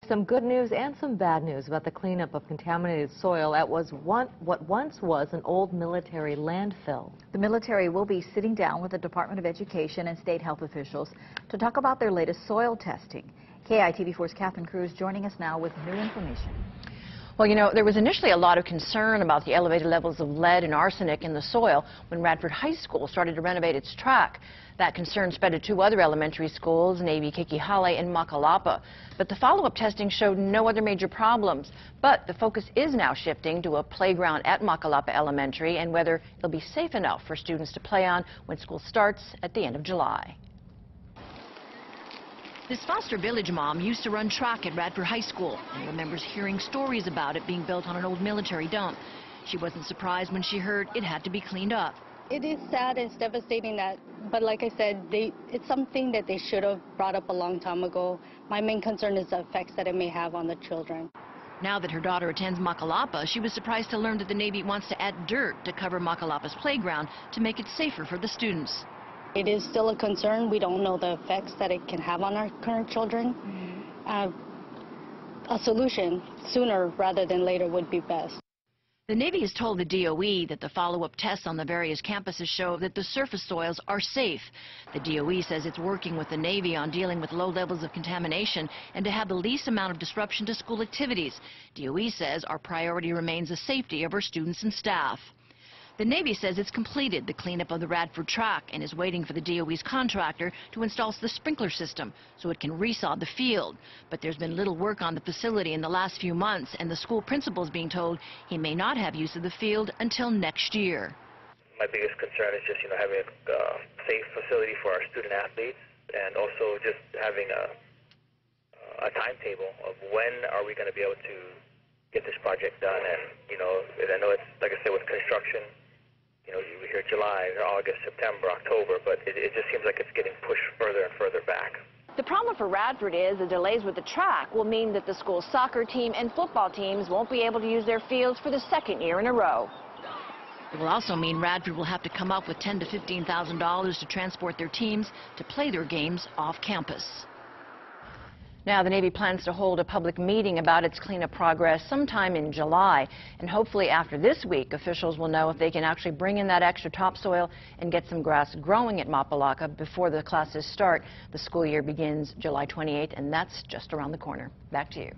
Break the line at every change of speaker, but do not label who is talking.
Some good news and some bad news about the cleanup of contaminated soil at what once was an old military landfill.
The military will be sitting down with the Department of Education and state health officials to talk about their latest soil testing. KITV4's Catherine Cruz joining us now with new information.
Well, you know, there was initially a lot of concern about the elevated levels of lead and arsenic in the soil when Radford High School started to renovate its track. That concern spread to two other elementary schools, Navy Kekihale and Makalapa. But the follow-up testing showed no other major problems. But the focus is now shifting to a playground at Makalapa Elementary and whether it'll be safe enough for students to play on when school starts at the end of July. This Foster Village mom used to run track at Radford High School and remembers hearing stories about it being built on an old military dump. She wasn't surprised when she heard it had to be cleaned up.
It is sad and it's devastating but like I said, it's something that they should have brought up a long time ago. My main concern is the effects that it may have on the children.
Now that her daughter attends Makalapa, she was surprised to learn that the Navy wants to add dirt to cover Makalapa's playground to make it safer for the students.
It is still a concern. We don't know the effects that it can have on our current children. A solution sooner rather than later would be best.
The Navy has told the DOE that the follow-up tests on the various campuses show that the surface soils are safe. The DOE says it's working with the Navy on dealing with low levels of contamination and to have the least amount of disruption to school activities. DOE says our priority remains the safety of our students and staff. The Navy says it's completed the cleanup of the Radford track and is waiting for the DOE's contractor to install the sprinkler system so it can resod the field. But there's been little work on the facility in the last few months, and the school principal is being told he may not have use of the field until next year.
My biggest concern is just, having a safe facility for our student athletes, and also just having a timetable of when are we going to be able to get this project done. And, I know it's, like I said, with construction, we hear July, August, September, October, but it just seems like it's getting pushed further and further back.
The problem for Radford is the delays with the track will mean that the school's soccer team and football teams won't be able to use their fields for the second year in a row. It will also mean Radford will have to come up with $10,000 to $15,000 to transport their teams to play their games off campus. Now, the Navy plans to hold a public meeting about its cleanup progress sometime in July. And hopefully after this week, officials will know if they can actually bring in that extra topsoil and get some grass growing at Makalapa before the classes start. The school year begins July 28th, and that's just around the corner. Back to you.